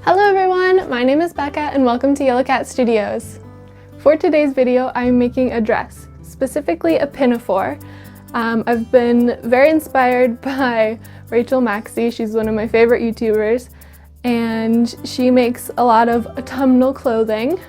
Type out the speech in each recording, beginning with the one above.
Hello everyone, my name is Becca and welcome to Yellow Cat Studios. For today's video, I'm making a dress, specifically a pinafore. I've been very inspired by Rachel Maksy. She's one of my favorite YouTubers and she makes a lot of autumnal clothing.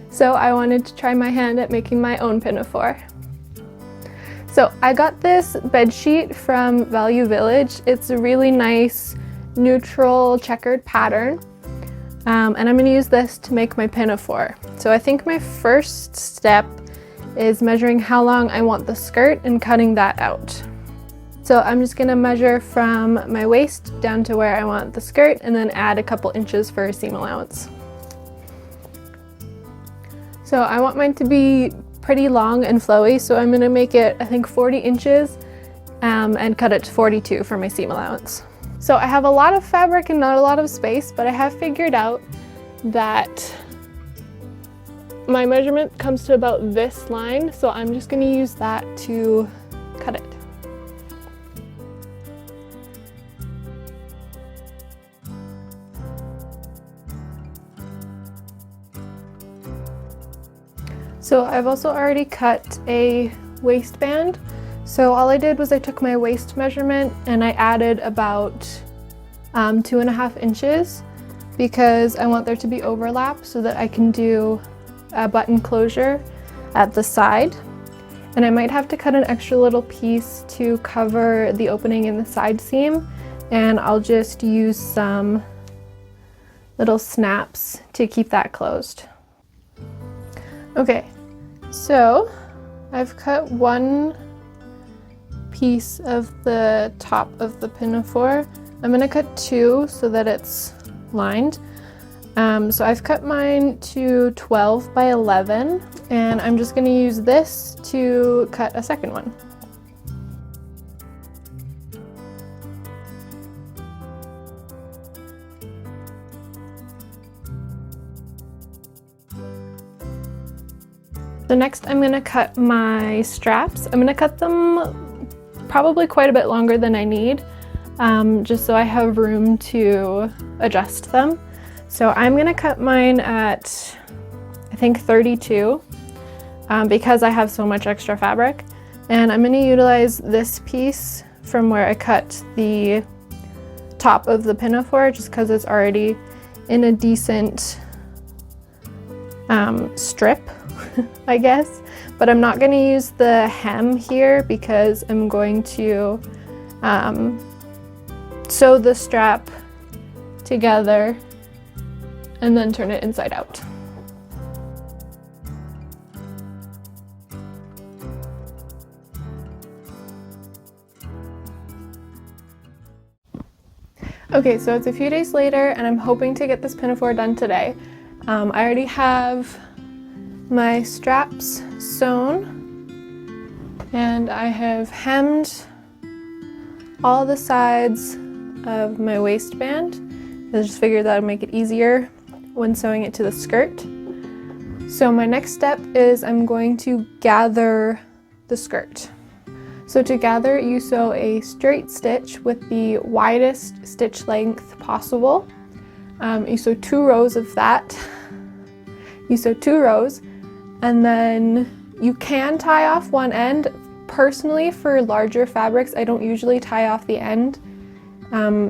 So I wanted to try my hand at making my own pinafore. So I got this bedsheet from Value Village. It's a really nice neutral checkered pattern. And I'm going to use this to make my pinafore. So I think my first step is measuring how long I want the skirt and cutting that out. So I'm just going to measure from my waist down to where I want the skirt and then add a couple inches for a seam allowance. So I want mine to be pretty long and flowy, so I'm going to make it, I think, 40 inches and cut it to 42 for my seam allowance. So I have a lot of fabric and not a lot of space, but I have figured out that my measurement comes to about this line, so I'm just going to use that to cut it. So I've also already cut a waistband. So all I did was I took my waist measurement and I added about 2.5 inches because I want there to be overlap so that I can do a button closure at the side. And I might have to cut an extra little piece to cover the opening in the side seam, and I'll just use some little snaps to keep that closed. Okay, so I've cut one piece of the top of the pinafore. I'm going to cut two so that it's lined. So I've cut mine to 12 by 11 and I'm just going to use this to cut a second one. So next I'm going to cut my straps. I'm going to cut them probably quite a bit longer than I need, just so I have room to adjust them. So I'm going to cut mine at, I think, 32 because I have so much extra fabric. And I'm going to utilize this piece from where I cut the top of the pinafore just because it's already in a decent strip, I guess. But I'm not going to use the hem here because I'm going to sew the strap together and then turn it inside out. Okay, so it's a few days later and I'm hoping to get this pinafore done today. I already have my straps sewn and I have hemmed all the sides of my waistband. I just figured that would make it easier when sewing it to the skirt. So my next step is I'm going to gather the skirt. So to gather, you sew a straight stitch with the widest stitch length possible. You sew 2 rows of that. You sew 2 rows. And then you can tie off one end. Personally, for larger fabrics, I don't usually tie off the end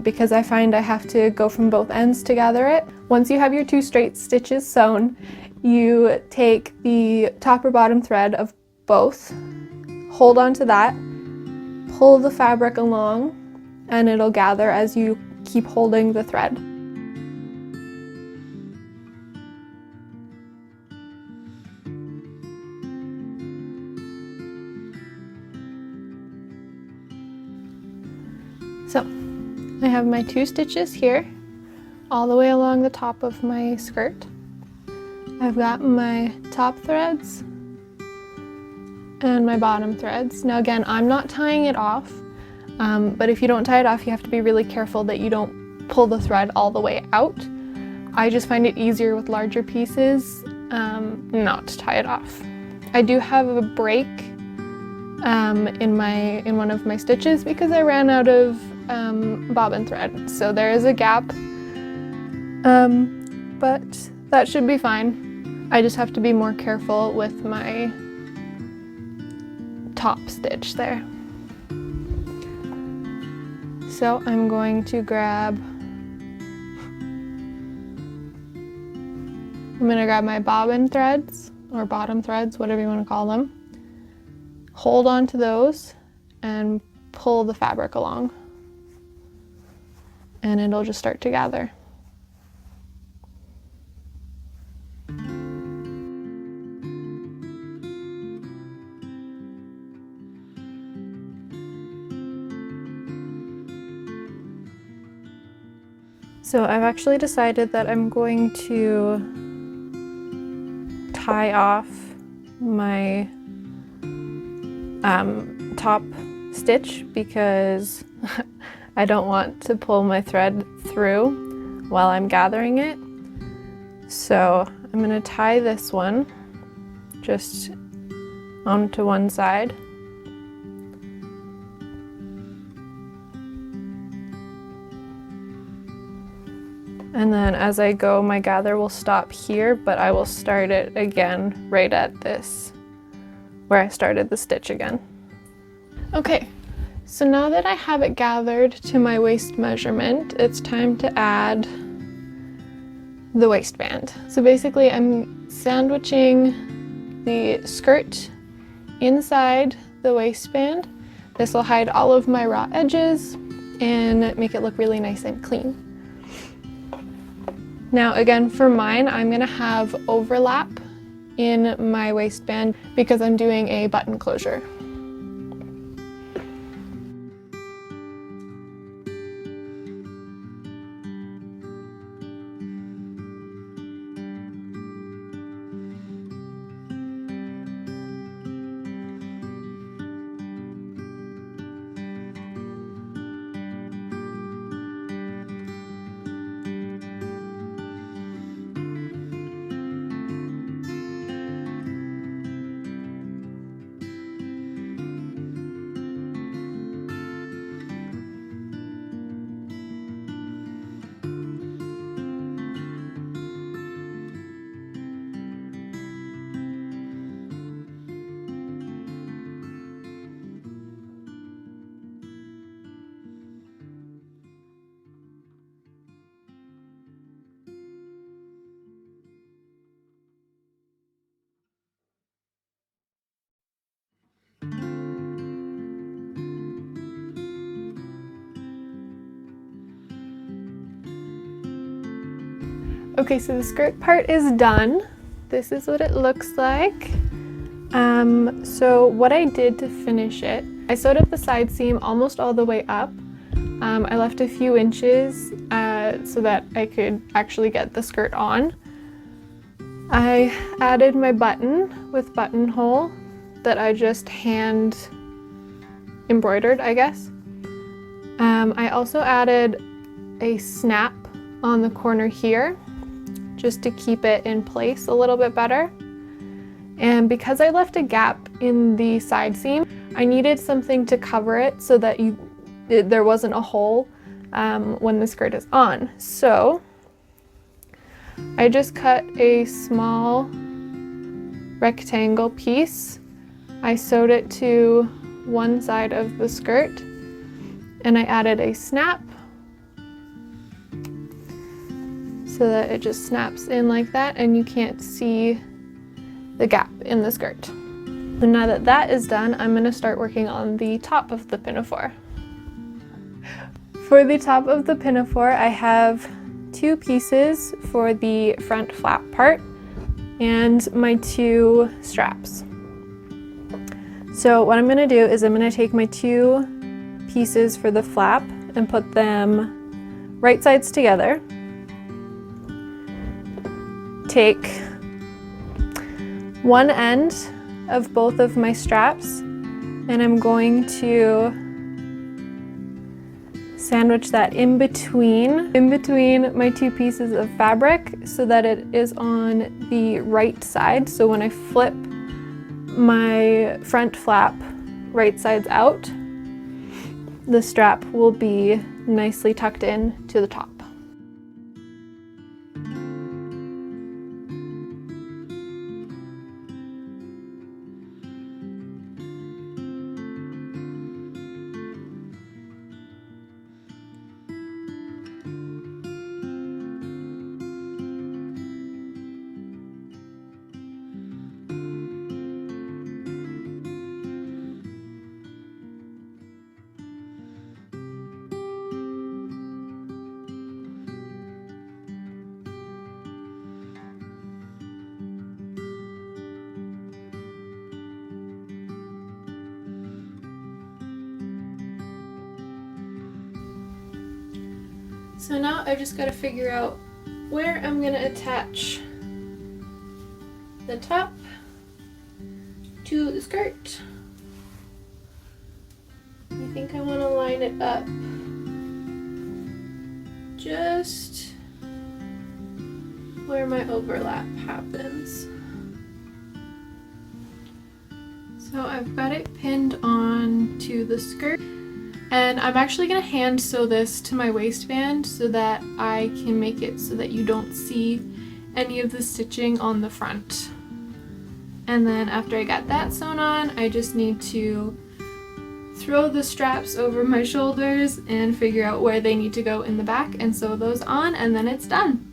because I find I have to go from both ends to gather it. Once you have your 2 straight stitches sewn, you take the top or bottom thread of both, hold on to that, pull the fabric along, and it'll gather as you keep holding the thread. So I have my 2 stitches here all the way along the top of my skirt. I've got my top threads and my bottom threads. Now again, I'm not tying it off, but if you don't tie it off, you have to be really careful that you don't pull the thread all the way out. I just find it easier with larger pieces not to tie it off. I do have a break in one of my stitches because I ran out of bobbin thread. So there is a gap But that should be fine. I just have to be more careful with my top stitch there. So I'm going to grab my bobbin threads, or bottom threads, whatever you want to call them. Hold on to those and pull the fabric along, and it'll just start to gather. So I've actually decided that I'm going to tie off my top stitch because I don't want to pull my thread through while I'm gathering it. So I'm going to tie this one just onto one side. And then as I go, my gather will stop here, but I will start it again right at this, where I started the stitch again. Okay, so now that I have it gathered to my waist measurement, it's time to add the waistband. So basically I'm sandwiching the skirt inside the waistband. This will hide all of my raw edges and make it look really nice and clean. Now again, for mine, I'm gonna have overlap in my waistband because I'm doing a button closure. Okay, so the skirt part is done. This is what it looks like. So what I did to finish it, I sewed up the side seam almost all the way up. I left a few inches so that I could actually get the skirt on. I added my button with buttonhole that I just hand embroidered, I guess. I also added a snap on the corner here, just to keep it in place a little bit better. And because I left a gap in the side seam, I needed something to cover it so that there wasn't a hole when the skirt is on. So I just cut a small rectangle piece. I sewed it to one side of the skirt and I added a snap so that it just snaps in like that and you can't see the gap in the skirt. So now that that is done, I'm going to start working on the top of the pinafore. For the top of the pinafore, I have two pieces for the front flap part and my two straps. So what I'm going to do is I'm going to take my two pieces for the flap and put them right sides together. Take one end of both of my straps and I'm going to sandwich that in between my two pieces of fabric so that it is on the right side. So when I flip my front flap right sides out, the strap will be nicely tucked in to the top. So now I've just got to figure out where I'm going to attach the top to the skirt. I think I want to line it up just where my overlap happens. So I've got it pinned on to the skirt, and I'm actually going to hand sew this to my waistband so that I can make it so that you don't see any of the stitching on the front. And then after I got that sewn on, I just need to throw the straps over my shoulders and figure out where they need to go in the back and sew those on, and then it's done.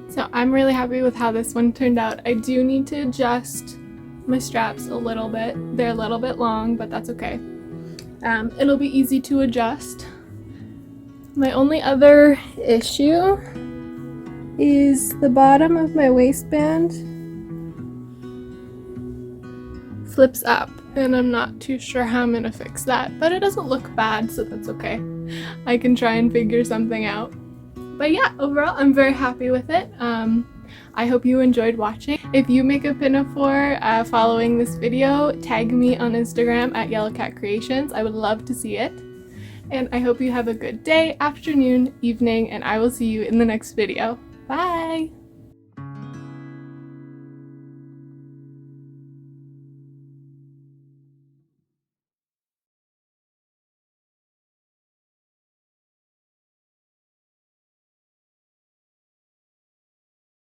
So I'm really happy with how this one turned out. I do need to adjust my straps a little bit. They're a little bit long, but that's okay. It'll be easy to adjust. My only other issue is the bottom of my waistband flips up, and I'm not too sure how I'm gonna fix that, but it doesn't look bad, so that's okay. I can try and figure something out. But yeah, overall, I'm very happy with it. I hope you enjoyed watching. If you make a pinafore following this video, tag me on Instagram at YellowCatCreations. I would love to see it. And I hope you have a good day, afternoon, evening, and I will see you in the next video. Bye!